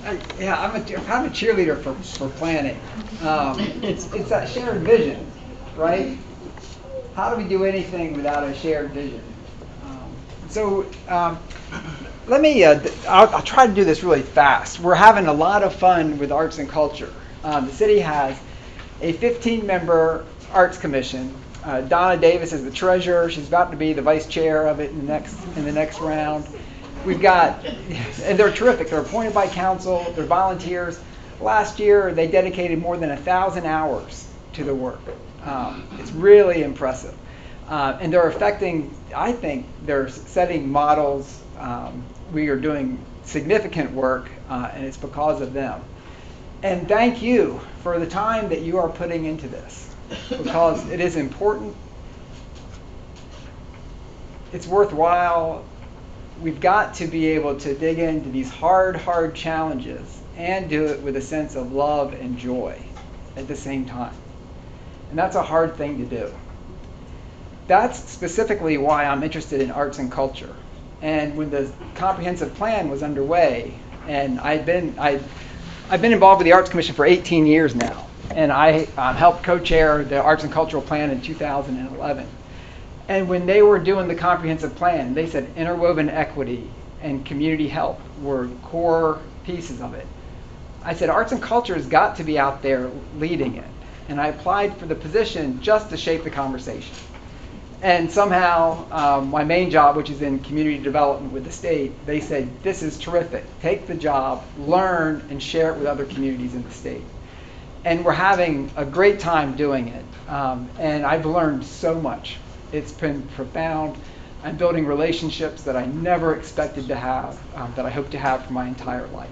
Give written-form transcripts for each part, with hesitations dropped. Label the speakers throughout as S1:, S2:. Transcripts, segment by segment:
S1: I'm kind of a cheerleader for planning. It's that shared vision, right? How do we do anything without a shared vision? So let me, I'll try to do this really fast. We're having a lot of fun with arts and culture. The city has a 15-member arts commission. Donna Davis is the treasurer. She's about to be the vice chair of it in the next round. We've got, and they're terrific. They're appointed by council. They're volunteers. Last year, they dedicated more than 1,000 hours to the work. It's really impressive. And they're affecting, I think, they're setting models. We are doing significant work, and it's because of them. And thank you for the time that you are putting into this, because it is important. It's worthwhile. We've got to be able to dig into these hard challenges and do it with a sense of love and joy at the same time. And that's a hard thing to do. That's specifically why I'm interested in arts and culture. And when the comprehensive plan was underway, and I've been involved with the Arts Commission for 18 years now, and I helped co-chair the Arts and Cultural Plan in 2011. And when they were doing the comprehensive plan, they said interwoven equity and community health were core pieces of it. I said arts and culture has got to be out there leading it. And I applied for the position just to shape the conversation. And somehow, my main job, which is in community development with the state, they said, this is terrific. Take the job, learn, and share it with other communities in the state. And we're having a great time doing it. And I've learned so much. It's been profound. I'm building relationships that I never expected to have, that I hope to have for my entire life.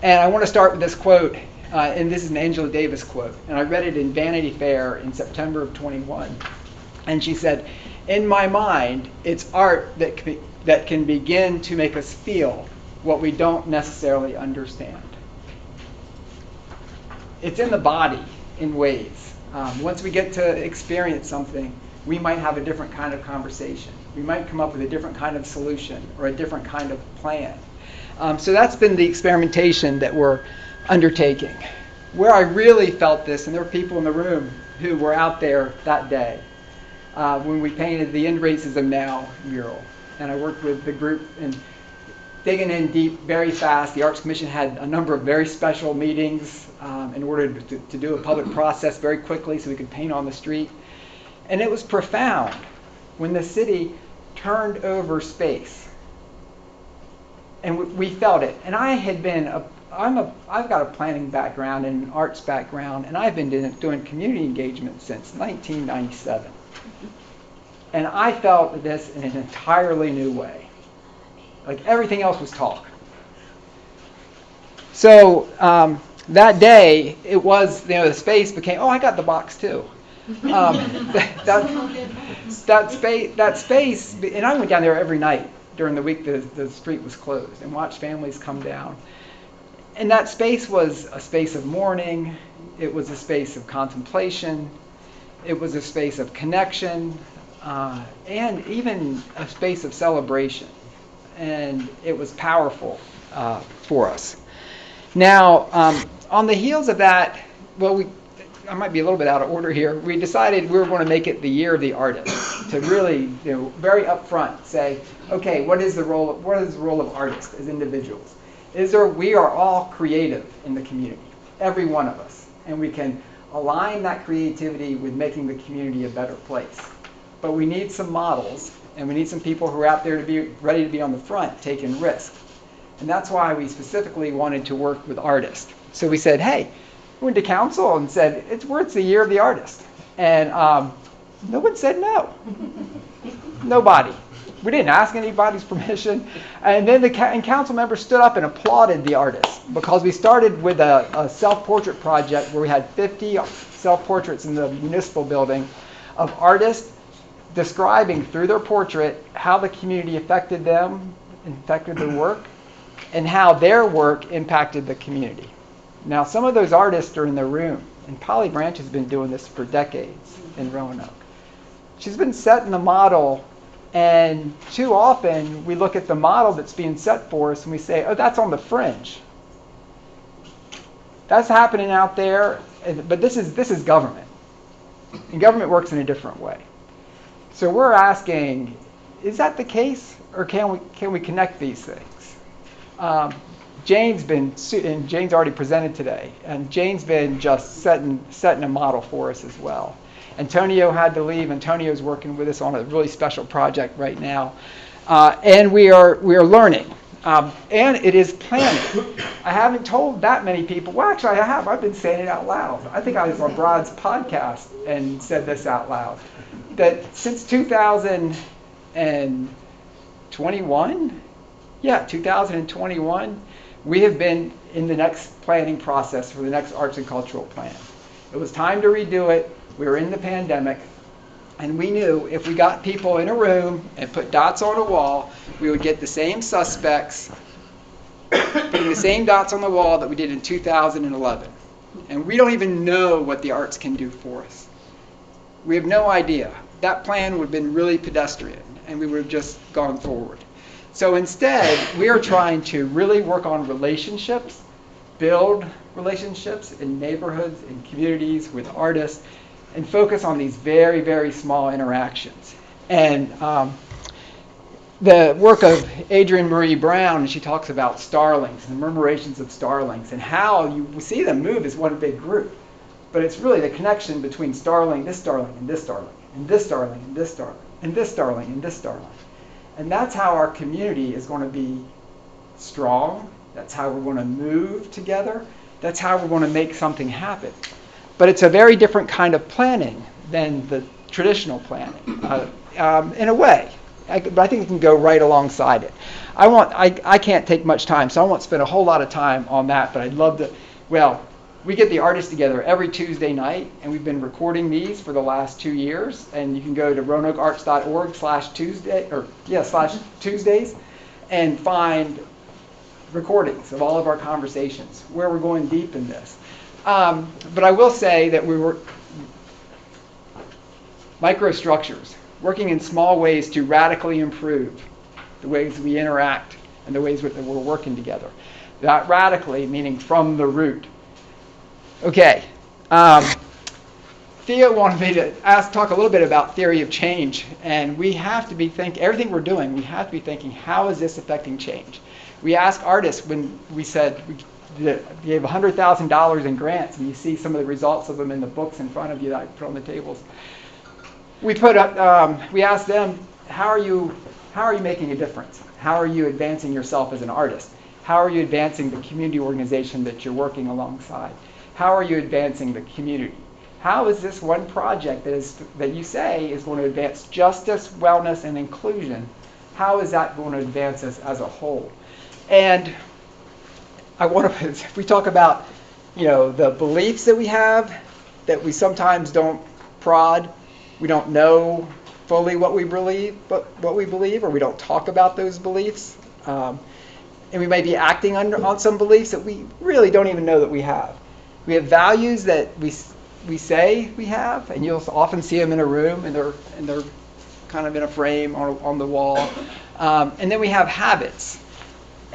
S1: And I want to start with this quote, and this is an Angela Davis quote. And I read it in Vanity Fair in September of 21. And she said, in my mind, it's art that can begin to make us feel what we don't necessarily understand. It's in the body in ways. Once we get to experience something, we might have a different kind of conversation. We might come up with a different kind of solution or a different kind of plan. So that's been the experimentation that we're undertaking. Where I really felt this, and there were people in the room who were out there that day, when we painted the End Racism Now mural. And I worked with the group in digging in deep very fast. The Arts Commission had a number of very special meetings in order to do a public process very quickly so we could paint on the street. And it was profound when the city turned over space. And we felt it. And I had been, I've got a planning background and an arts background, and I've been doing community engagement since 1997. And I felt this in an entirely new way. Like everything else was talk. So that day, it was, the space became, I got the box too. That space, and I went down there every night during the week the street was closed and watched families come down. And that space was a space of mourning. It was a space of contemplation. It was a space of connection, and even a space of celebration. And it was powerful for us. Now, on the heels of that, I might be a little bit out of order here. We decided we were going to make it the Year of the Artist, to really, very upfront say, okay, what is the role of artists as individuals? We are all creative in the community, every one of us, and we can align that creativity with making the community a better place. But we need some models, and we need some people who are out there to be ready to be on the front, taking risks. And that's why we specifically wanted to work with artists. So we said, hey, we went to council and said, it's the Year of the Artist. And no one said no. Nobody. We didn't ask anybody's permission. And then council members stood up and applauded the artists, because we started with a self-portrait project where we had 50 self-portraits in the municipal building of artists describing through their portrait how the community affected them, affected their work, and how their work impacted the community. Now, some of those artists are in the room, and Polly Branch has been doing this for decades in Roanoke. She's been setting the model, and too often we look at the model that's being set for us and we say, oh, that's on the fringe. That's happening out there, but this is government. And government works in a different way. So we're asking, is that the case, or can we connect these things? Jane's already presented today, and Jane's been just setting a model for us as well. Antonio had to leave. Antonio's working with us on a really special project right now, and we are learning. And it is planning. I haven't told that many people. Well, actually, I have. I've been saying it out loud. I think I was on Brod's podcast and said this out loud. That since 2021, 2021, we have been in the next planning process for the next arts and cultural plan. It was time to redo it. We were in the pandemic. And we knew if we got people in a room and put dots on a wall, we would get the same suspects putting the same dots on the wall that we did in 2011. And we don't even know what the arts can do for us. We have no idea. That plan would have been really pedestrian, and we would have just gone forward. So instead, we are trying to really work on relationships, build relationships in neighborhoods, in communities, with artists, and focus on these very, very small interactions. And the work of Adrienne Marie Brown, and she talks about starlings and the murmurations of starlings and how you see them move as one big group. But it's really the connection between this starling, and this starling, and this starling, and this starling, and this starling, and this starling. And that's how our community is going to be strong. That's how we're going to move together. That's how we're going to make something happen. But it's a very different kind of planning than the traditional planning, in a way. But I think it can go right alongside it. I can't take much time, so I won't spend a whole lot of time on that, but I'd love to. Well, we get the artists together every Tuesday night, and we've been recording these for the last 2 years. And you can go to roanokearts.org/Tuesdays and find recordings of all of our conversations where we're going deep in this. But I will say that we were microstructures, working in small ways to radically improve the ways we interact and the ways that we're working together. That radically meaning from the root. Okay. Theo wanted me to talk a little bit about theory of change, and we have to be thinking, everything we're doing, we have to be thinking, how is this affecting change? We asked artists when we said, we gave $100,000 in grants, and you see some of the results of them in the books in front of you that I put on the tables. We asked them, how are you making a difference? How are you advancing yourself as an artist? How are you advancing the community organization that you're working alongside? How are you advancing the community? How is this one project that you say is going to advance justice, wellness, and inclusion? How is that going to advance us as a whole? And if we talk about, the beliefs that we have, that we sometimes don't prod, we don't know fully what we believe, or we don't talk about those beliefs, and we may be acting on some beliefs that we really don't even know that we have. We have values that we say we have, and you'll often see them in a room, and they're kind of in a frame on the wall, and then we have habits.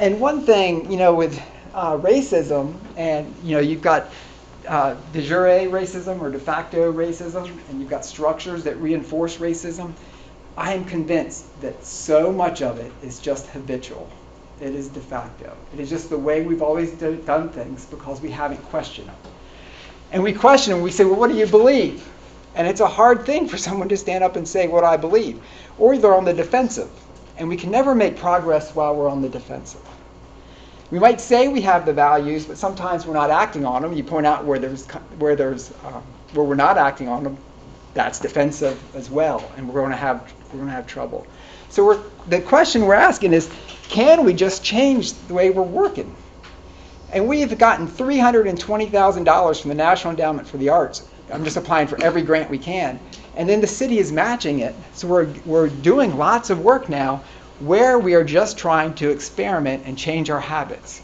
S1: And one thing, with racism, and you've got de jure racism or de facto racism, and you've got structures that reinforce racism. I am convinced that so much of it is just habitual. It is de facto. It is just the way we've always done things because we haven't questioned them. And we question them, we say, well, what do you believe? And it's a hard thing for someone to stand up and say what I believe. Or they're on the defensive. And we can never make progress while we're on the defensive. We might say we have the values, but sometimes we're not acting on them. You point out where we're not acting on them. That's defensive as well, and we're going to have trouble. So the question we're asking is, can we just change the way we're working? And we've gotten $320,000 from the National Endowment for the Arts. I'm just applying for every grant we can, and then the city is matching it. So we're doing lots of work now where we are just trying to experiment and change our habits.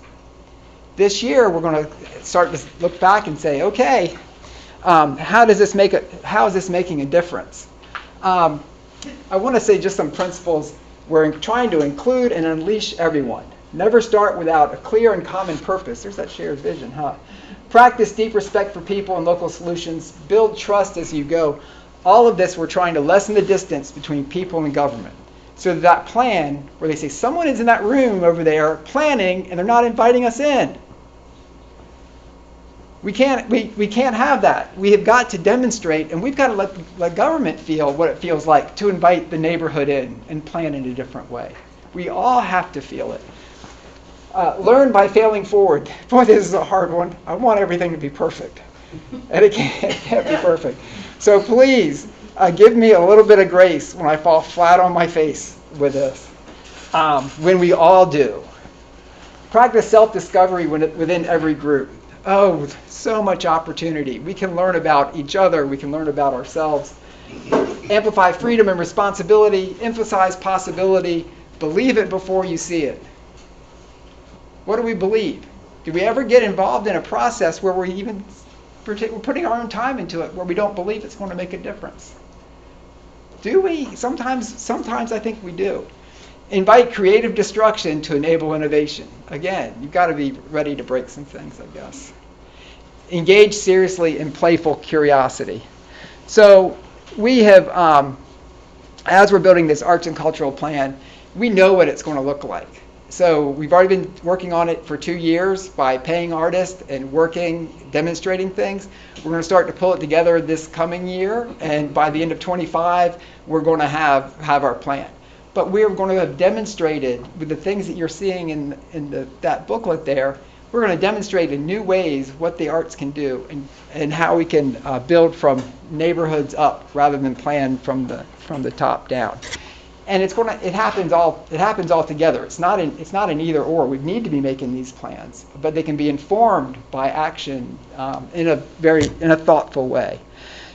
S1: This year, we're going to start to look back and say, okay, how is this making a difference? I want to say just some principles. We're trying to include and unleash everyone. Never start without a clear and common purpose. There's that shared vision, huh? Practice deep respect for people and local solutions. Build trust as you go. All of this, we're trying to lessen the distance between people and government. So that plan, where they say, someone is in that room over there planning, and they're not inviting us in. We can't have that. We have got to demonstrate, and we've got to let government feel what it feels like to invite the neighborhood in and plan in a different way. We all have to feel it. Learn by failing forward. Boy, this is a hard one. I want everything to be perfect. And it can't be perfect. So please, give me a little bit of grace when I fall flat on my face with this. When we all do. Practice self-discovery within every group. Oh, so much opportunity. We can learn about each other. We can learn about ourselves. Amplify freedom and responsibility. Emphasize possibility. Believe it before you see it. What do we believe? Do we ever get involved in a process where we're putting our own time into it, where we don't believe it's going to make a difference? Do we? Sometimes I think we do. Invite creative destruction to enable innovation. Again, you've got to be ready to break some things, I guess. Engage seriously in playful curiosity. So we have, as we're building this arts and cultural plan, we know what it's going to look like. So we've already been working on it for 2 years by paying artists and demonstrating things. We're going to start to pull it together this coming year, and by the end of 25, we're going to have our plan. But we're going to have demonstrated with the things that you're seeing in that booklet there, we're going to demonstrate in new ways what the arts can do and how we can build from neighborhoods up rather than plan from the top down. And it happens all together. It's not an either or. We need to be making these plans, but they can be informed by action in a thoughtful way.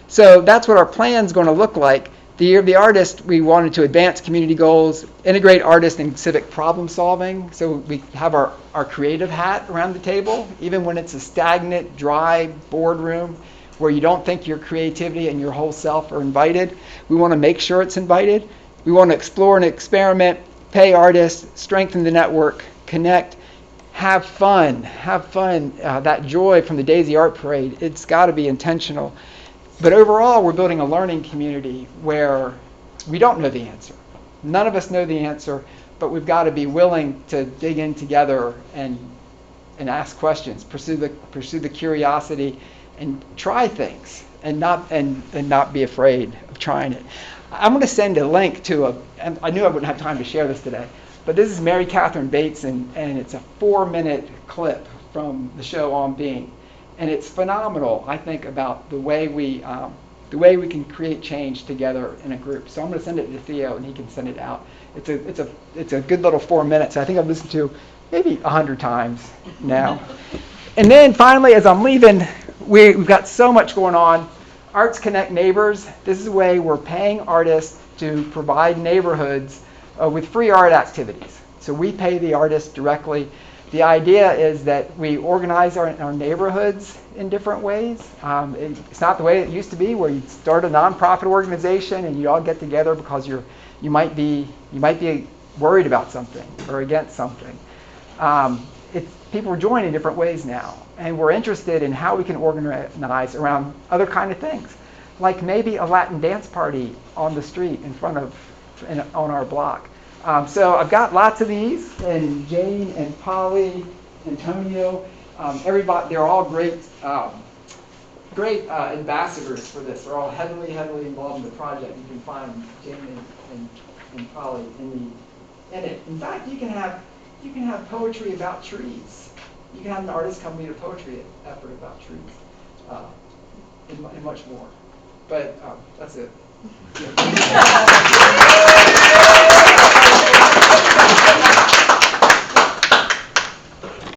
S1: So that's what our plan's going to look like. The Year of the Artist, we wanted to advance community goals, integrate artists in civic problem solving. So we have our creative hat around the table, even when it's a stagnant, dry boardroom where you don't think your creativity and your whole self are invited. We want to make sure it's invited. We want to explore and experiment, pay artists, strengthen the network, connect, have fun. That joy from the Daisy Art Parade, it's got to be intentional. But overall, we're building a learning community where we don't know the answer. None of us know the answer, but we've got to be willing to dig in together and ask questions, pursue the curiosity, and try things, and not be afraid of trying it. I'm going to send a link and I knew I wouldn't have time to share this today, but this is Mary Catherine Bates, and it's a 4-minute clip from the show On Being. And it's phenomenal, I think, about the way we can create change together in a group. So I'm going to send it to Theo, and he can send it out. It's a good little 4 minutes. I think I've listened to maybe 100 times now. And then finally, as I'm leaving, we've got so much going on. Arts Connect Neighbors. This is a way we're paying artists to provide neighborhoods with free art activities. So we pay the artists directly. The idea is that we organize our neighborhoods in different ways. It's not the way it used to be, where you start a nonprofit organization and you all get together because you might be worried about something or against something. People are joining in different ways now, and we're interested in how we can organize around other kind of things, like maybe a Latin dance party on the street on our block. So I've got lots of these, and Jane and Polly, Antonio, everybody, they're all great ambassadors for this. They're all heavily involved in the project. You can find Jane and Polly in it. In fact, you can have poetry about trees. You can have an artist come lead a poetry effort about trees, and much more. But that's it. Yeah.